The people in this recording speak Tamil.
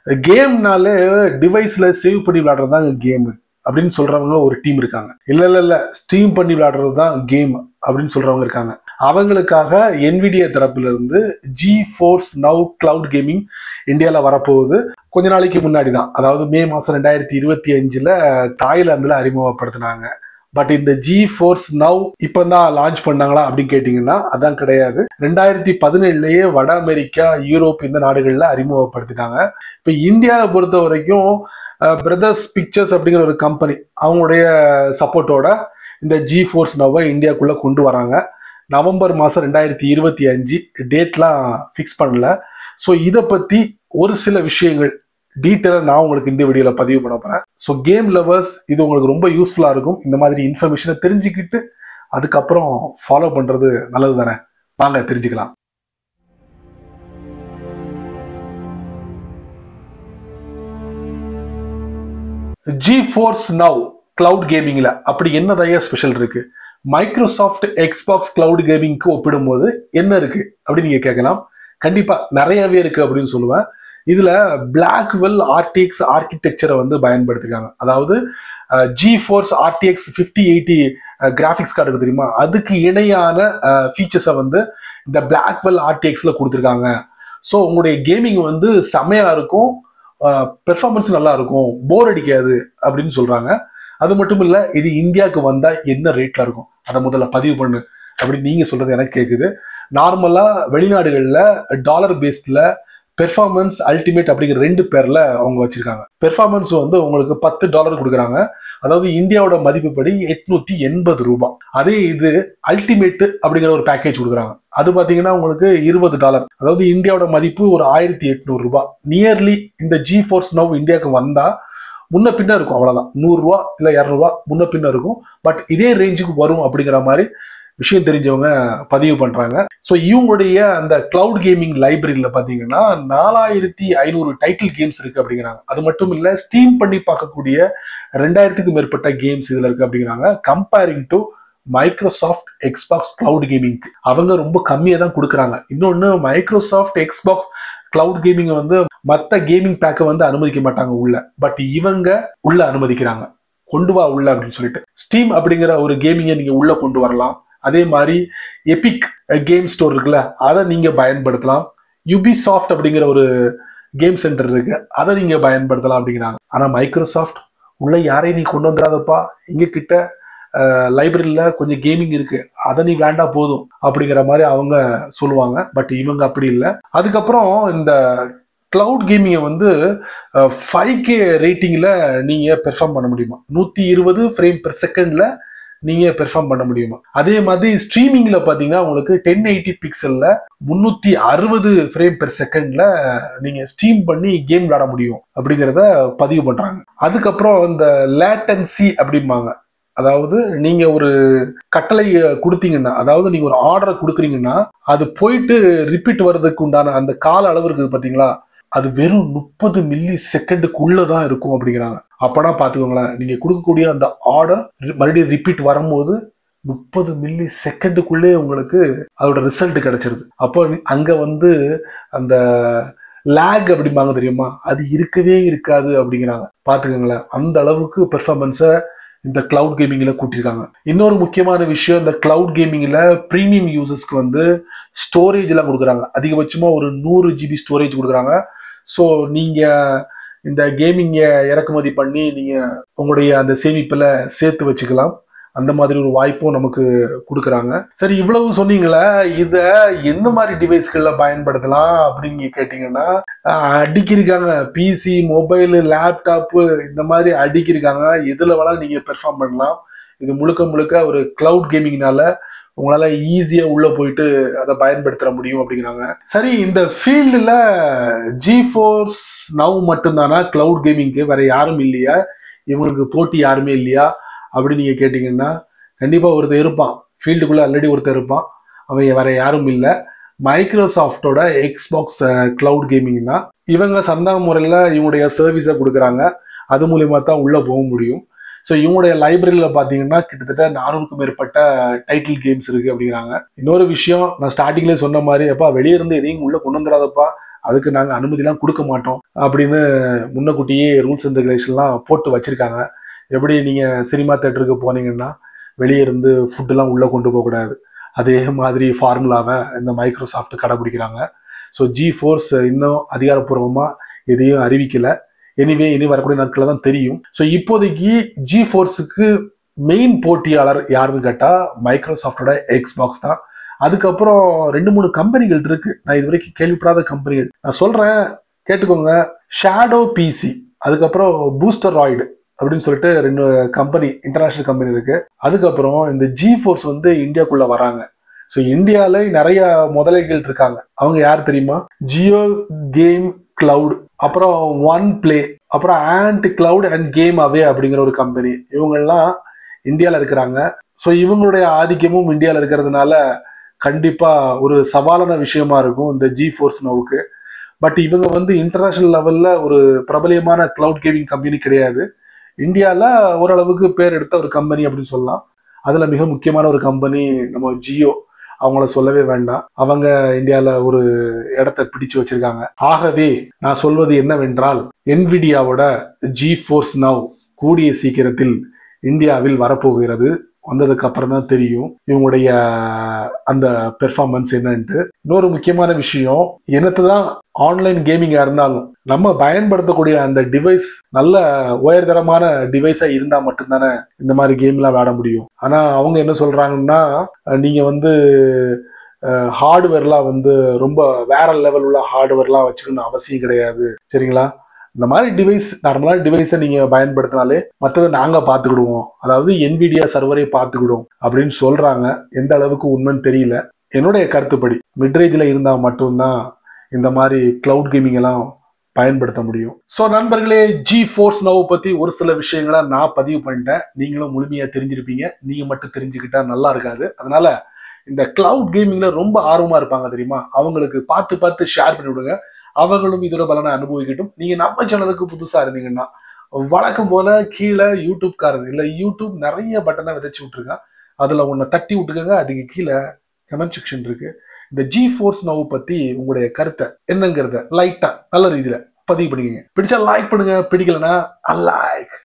கேம்னாலே டிவைஸ்ல சேவ் பண்ணி விளையாடுறதுதான் கேம் அப்படின்னு சொல்றவங்க ஒரு டீம் இருக்காங்க. இல்ல ஸ்ட்ரீம் பண்ணி விளையாடுறது தான் கேம் அப்படின்னு சொல்றவங்க இருக்காங்க. அவங்களுக்காக NVIDIA தரப்புல இருந்து GeForce Now கிளவுட் கேமிங் இந்தியால வரப்போகுது. கொஞ்ச நாளைக்கு முன்னாடி தான், அதாவது மே மாசம் 2025 தாய்லாந்துல அறிமுகப்படுத்தினாங்க. பட் இந்த GeForce Now இப்பதான் லான்ச் பண்ணாங்களா அப்படின்னு கேட்டீங்கன்னா அதான் கிடையாது. 2017லயே வட அமெரிக்கா, யூரோப் இந்த நாடுகள்ல அறிமுகப்படுத்திட்டாங்க. இப்ப இந்தியாவை பொறுத்த வரைக்கும் பிரதர்ஸ் பிக்சர்ஸ் அப்படிங்கிற ஒரு கம்பெனி அவங்களுடைய சப்போர்ட்டோட இந்த GeForce Now இந்தியாக்குள்ள கொண்டு வராங்க. நவம்பர் மாசம் 2025 டேட்லாம் ஃபிக்ஸ் பண்ணல. ஸோ இதை பத்தி ஒரு சில விஷயங்கள் டீட்டெயிலாக நான் உங்களுக்கு இந்த வீடியோல பதிவு பண்ண போறேன். ஸோ கேம் லவர்ஸ், இது உங்களுக்கு ரொம்ப யூஸ்ஃபுல்லா இருக்கும். இந்த மாதிரி இன்ஃபர்மேஷனை தெரிஞ்சுக்கிட்டு அதுக்கப்புறம் ஃபாலோ பண்றது நல்லது தானே. வாங்க தெரிஞ்சுக்கலாம். GeForce Now கிளவுட் கேமிங்ல அப்படி என்னதையா ஸ்பெஷல் இருக்கு? மைக்ரோசாஃப்ட் எக்ஸ்பாக்ஸ் கிளவுட் கேமிங்க்கு ஒப்பிடும்போது என்ன இருக்கு அப்படின்னு நீங்க கேட்கலாம். கண்டிப்பா நிறையவே இருக்கு அப்படின்னு சொல்லுவேன். இதுல Blackwell RTX ஆர்கிடெக்சரை வந்து பயன்படுத்திருக்காங்க. அதாவது GeForce RTX 5080 கிராபிக்ஸ் கார்டு தெரியுமா, அதுக்கு இணையான ஃபீச்சர்ஸை வந்து இந்த Blackwell RTXல கொடுத்துருக்காங்க. ஸோ உங்களுடைய கேமிங் வந்து செமையா இருக்கும், பெர்ஃபார்மன்ஸ் நல்லா இருக்கும், போர் அடிக்காது அப்படின்னு சொல்றாங்க. அது மட்டும் இல்ல, இது இந்தியாவுக்கு வந்தா என்ன ரேட்ல இருக்கும் அதை முதல்ல பதிவு பண்ணு அப்படின்னு நீங்க சொல்றது எனக்கு கேக்குது. நார்மலா வெளிநாடுகள்ல டாலர் பேஸ்ல பெர்ஃபார்மன்ஸ் அல்டிமேட் அப்படிங்கிற 2 பேர்ல அவங்க வச்சிருக்காங்க. பெர்ஃபார்மன்ஸ் வந்து உங்களுக்கு $10 கொடுக்குறாங்க. அதாவது இந்தியாவோட மதிப்புப்படி 880 ரூபாய். அதே இது அல்டிமேட் அப்படிங்கிற ஒரு பேக்கேஜ் கொடுக்குறாங்க. அது பாத்தீங்கன்னா உங்களுக்கு $20. அதாவது இந்தியாவோட மதிப்பு ஒரு 1800 ரூபாய். நியர்லி இந்த GeForce Now இந்தியாவுக்கு வந்தா முன்ன பின்ன இருக்கும், அவ்வளவுதான். 100 ரூபா இல்ல 200 ரூபா முன்ன பின்ன இருக்கும். பட் இதே ரேஞ்சுக்கு வரும் அப்படிங்கிற மாதிரி விஷயம் தெரிஞ்சவங்க பதிவு பண்றாங்க. ஸோ இவங்களுடைய அந்த கிளவுட் கேமிங் லைப்ரரியில பாத்தீங்கன்னா 4500 டைட்டில் கேம்ஸ் இருக்கு அப்படிங்கிறாங்க. அது மட்டும் இல்ல, ஸ்டீம் பண்ணி பார்க்கக்கூடிய 2000க்கும் மேற்பட்ட கேம்ஸ் இதுல இருக்கு அப்படிங்கிறாங்க. Comparing to Microsoft Xbox cloud gaming அவங்க ரொம்ப கம்மியா தான் கொடுக்குறாங்க. இன்னொன்னு, மைக்ரோசாஃப்ட் எக்ஸ்பாக்ஸ் கிளவுட் கேமிங் வந்து மற்ற கேமிங் பேக்கை வந்து அனுமதிக்க மாட்டாங்க உள்ள. பட் இவங்க உள்ள அனுமதிக்கிறாங்க. கொண்டு வா உள்ள அப்படின்னு சொல்லிட்டு. ஸ்டீம் அப்படிங்கிற ஒரு கேமிங்கை நீங்க உள்ள கொண்டு வரலாம். அதே மாதிரி எபிக் கேம் ஸ்டோர் இருக்குல்ல, அதை நீங்க பயன்படுத்தலாம். யுபிசாஃப்ட் அப்படிங்கிற ஒரு கேம் சென்டர் இருக்கு, அதை நீங்க பயன்படுத்தலாம் அப்படிங்கிறாங்க. ஆனா மைக்ரோசாஃப்ட் உள்ள யாரையும் நீ கொண்டு வந்துடாதப்பா, எங்க கிட்ட லைப்ரரியில கொஞ்சம் கேமிங் இருக்கு, அதை நீ விளையாண்டா போதும் அப்படிங்கிற மாதிரி அவங்க சொல்லுவாங்க. பட் இவங்க அப்படி இல்லை. அதுக்கப்புறம் இந்த கிளவுட் கேமிங்கை வந்து 5K ரேட்டிங்ல நீங்க பெர்ஃபார்ம் பண்ண முடியுமா, 120 ஃப்ரேம் பெர் செகண்ட்ல நீங்க பெர்ஃபார்ம் பண்ண முடியுமா. அதே மாதிரி ஸ்ட்ரீமிங்ல பாத்தீங்கன்னா உங்களுக்கு 1080 பிக்சல்ல 360 ஃப்ரேம் பெர் செகண்ட்ல நீங்க ஸ்ட்ரீம் பண்ணி கேம் விளையாட முடியும் அப்படிங்கிறத பதிவு பண்றாங்க. அதுக்கப்புறம் இந்த லேட்டன்சி அப்படிம்பாங்க. அதாவது நீங்க ஒரு கட்டளை கொடுத்தீங்கன்னா, அதாவது நீங்க ஒரு ஆர்டரை கொடுக்குறீங்கன்னா அது போயிட்டு ரிப்பீட் வர்றதுக்கு உண்டான அந்த கால அளவு இருக்குது பாத்தீங்களா, அது வெறும் 30 மில்லி செகண்டுக்குள்ளதான் இருக்கும் அப்படிங்கிறாங்க. அப்பனா பாத்துக்கோங்களேன், நீங்க கொடுக்கக்கூடிய அந்த ஆர்டர் மறுபடியும் ரிப்பீட் வரும்போது 30 மில்லி செகண்டுக்குள்ளே உங்களுக்கு அதோட ரிசல்ட் கிடைச்சிருது. அப்போ அங்க வந்து அந்த லேக் அப்படிம்பாங்க தெரியுமா, அது இருக்கவே இருக்காது அப்படிங்கிறாங்க. பாத்துக்கோங்களேன், அந்த அளவுக்கு பெர்ஃபார்மன்ஸை இந்த கிளவுட் கேமிங்ல கூட்டிருக்காங்க. இன்னொரு முக்கியமான விஷயம், இந்த கிளவுட் கேமிங்ல பிரீமியம் யூசர்ஸ்க்கு வந்து ஸ்டோரேஜ் எல்லாம் கொடுக்குறாங்க. அதிகபட்சமா ஒரு 100 GB ஸ்டோரேஜ் கொடுக்குறாங்க. ஸோ நீங்க இந்த கேமிங்க இறக்குமதி பண்ணி நீங்க உங்களுடைய அந்த சேமிப்புல சேர்த்து வச்சுக்கலாம். அந்த மாதிரி ஒரு வாய்ப்பும் நமக்கு கொடுக்குறாங்க. சரி, இவ்வளவு சொன்னீங்களே, இத எந்த மாதிரி டிவைஸ்கள்ல பயன்படுத்தலாம் அப்படின்னு கேட்டீங்கன்னா, அடிக்கிருக்காங்க. பிசி, மொபைல், லேப்டாப் இந்த மாதிரி அடிக்கிருக்காங்க. எதுல வேணாலும் நீங்க பெர்ஃபார்ம் பண்ணலாம். இது முழுக்க முழுக்க ஒரு கிளவுட் கேமிங்னால உங்களால ஈஸியா உள்ள போயிட்டு அதை பயன்படுத்த முடியும் அப்படிங்கிறாங்க. சரி, இந்த ஃபீல்டுல GeForce Now மட்டும்தானா கிளவுட் கேமிங்க்கு, வேற யாரும் இல்லையா, இவங்களுக்கு போட்டி யாருமே இல்லையா அப்படின்னு நீங்க கேட்டீங்கன்னா, கண்டிப்பா ஒருத்தர் இருப்பான். ஃபீல்டுக்குள்ள ஆல்ரெடி ஒருத்தர் இருப்பான். அவன் வேற யாரும் இல்லை, மைக்ரோசாஃப்டோட எக்ஸ்பாக்ஸ் கிளவுட் கேமிங் தான். இவங்க சந்தா முறையில் இவங்களுடைய சர்வீஸை கொடுக்குறாங்க. அது மூலியமா தான் உள்ள போக முடியும். ஸோ இவங்களுடைய லைப்ரரியில பார்த்தீங்கன்னா கிட்டத்தட்ட 400க்கும் மேற்பட்ட டைட்டில் கேம்ஸ் இருக்கு அப்படிங்கிறாங்க. இன்னொரு விஷயம், நான் ஸ்டார்டிங்லேயே சொன்ன மாதிரி, எப்பா வெளியே இருந்து எதையும் உள்ள கொண்டு வந்துடாதப்பா அதுக்கு நாங்க அனுமதிலாம் கொடுக்க மாட்டோம் அப்படின்னு முன்னக்கூட்டியே ரூல்ஸ் அண்ட் ரெகுலேஷன்லாம் போட்டு வச்சிருக்காங்க. எப்படி நீங்க சினிமா தேட்டருக்கு போனீங்கன்னா வெளியே இருந்து ஃபுட்டுலாம் உள்ள கொண்டு போகக்கூடாது, அதே மாதிரி ஃபார்முலாவை இந்த மைக்ரோசாஃப்ட் கடைபிடிக்கிறாங்க. ஸோ G-Force இன்னும் அதிகாரப்பூர்வமா எதையும் அறிவிக்கல. எனிவே இனி வரக்கூடிய நாட்களில் தான் தெரியும். ஸோ இப்போதைக்கு G-Forceக்கு மெயின் போட்டியாளர் யாருன்னு கேட்டா மைக்ரோசாஃப்டோட எக்ஸ்பாக்ஸ் தான். அதுக்கப்புறம் 2-3 கம்பெனிகள் இருக்கு, நான் இது வரைக்கும் கேள்விப்படாத கம்பெனிகள் நான் சொல்றேன், கேட்டுக்கோங்க. ஷேடோ பிசி, அதுக்கப்புறம் பூஸ்டராய்டு அப்படின்னு சொல்லிட்டு 2 கம்பெனி, இன்டர்நேஷனல் கம்பெனி இருக்கு. அதுக்கப்புறம் இந்த G-Force வந்து இந்தியாக்குள்ள வராங்க. ஸோ இந்தியால நிறைய முதலைகள் இருக்காங்க. அவங்க யார் தெரியுமா? ஜியோ கேம் கிளவுட், அப்புறம் ஒன் பிளே, அப்புறம் ஆண்ட் கிளவுட் அண்ட் கேம் அவே அப்படிங்கிற ஒரு கம்பெனி. இவங்கெல்லாம் இந்தியாவில் இருக்கிறாங்க. ஸோ இவங்களுடைய ஆதிக்கமும் இந்தியாவில் இருக்கிறதுனால கண்டிப்பா ஒரு சவாலான விஷயமா இருக்கும் இந்த G-Force நவுக்கு. பட் இவங்க வந்து இன்டர்நேஷனல் லெவல்ல ஒரு பிரபலியமான கிளவுட் கேமிங் கம்பெனி கிடையாது. இந்தியாவில் ஓரளவுக்கு பேர் எடுத்த ஒரு கம்பெனி அப்படின்னு சொல்லலாம். அதுல மிக முக்கியமான ஒரு கம்பெனி நம்ம ஜியோ, அவங்கள சொல்லவே வேண்டாம். அவங்க இந்தியாவில் ஒரு இடத்தை பிடிச்சு வச்சிருக்காங்க. ஆகவே நான் சொல்வது என்னவென்றால், என்விடியாவோட G-Force Now கூடிய சீக்கிரத்தில் இந்தியாவில் வரப்போகிறது. வந்ததுக்கு அப்புறம் தான் தெரியும் இவங்களுடைய அந்த பெர்ஃபார்மன்ஸ் என்னன்ட்டு. இன்னொரு முக்கியமான விஷயம், என்னத்துதான் ஆன்லைன் கேமிங்கா இருந்தாலும் நம்ம பயன்படுத்தக்கூடிய அந்த டிவைஸ் நல்ல உயர்தரமான டிவைஸா இருந்தா மட்டும்தானே இந்த மாதிரி கேம்லாம் விளையாட முடியும். ஆனா அவங்க என்ன சொல்றாங்கன்னா, நீங்க வந்து ஹார்ட்வேர்லாம் வந்து ரொம்ப வேற லெவல் உள்ள ஹார்ட்வேர்லாம் வச்சுக்கணும்னு அவசியம் கிடையாது, சரிங்களா? இந்த மாதிரி டிவைஸ், நார்மலான டிவைஸை நீங்க பயன்படுத்தினாலே மற்றதை நாங்க பார்த்துக்கிடுவோம், அதாவது என்விடியா சர்வரை பார்த்துக்கிடும் அப்படின்னு சொல்றாங்க. எந்த அளவுக்கு உண்மைன்னு தெரியல. என்னுடைய கருத்துப்படி மிட்ரேஜ்ல இருந்தா மட்டும்தான் இந்த மாதிரி கிளவுட் கேமிங் எல்லாம் பயன்படுத்த முடியும். ஸோ நண்பர்களே, G-Force Now பத்தி ஒரு சில விஷயங்களை நான் பதிவு பண்ணிட்டேன். நீங்களும் முழுமையா தெரிஞ்சிருப்பீங்க. நீங்க மட்டும் தெரிஞ்சுக்கிட்டா நல்லா இருக்காது. அதனால இந்த கிளவுட் கேமிங்ல ரொம்ப ஆர்வமா இருப்பாங்க தெரியுமா, அவங்களுக்கு பார்த்து பார்த்து ஷேர் பண்ணி விடுங்க. அவங்களும் இதோட பலனை அனுபவிக்கட்டும். நீங்க நம்ம சேனலுக்கு புதுசா இருந்தீங்கன்னா வழக்கம் போல கீழே யூடியூப் காரது இல்ல, யூடியூப் நிறைய பட்டனை விதைச்சு விட்டுருங்க. அதுல ஒன்ன தட்டி விட்டுக்கங்க. அதுக்கு கீழே கமெண்ட் செக்ஷன் இருக்கு. இந்த G-Force Now பத்தி உங்களுடைய கருத்தை என்னங்கிறத லைட்டா நல்ல ரீதியில பதிவு பண்ணிக்கங்க. பிடிச்சா லைக் பண்ணுங்க, பிடிக்கலன்னா அன்லைக்.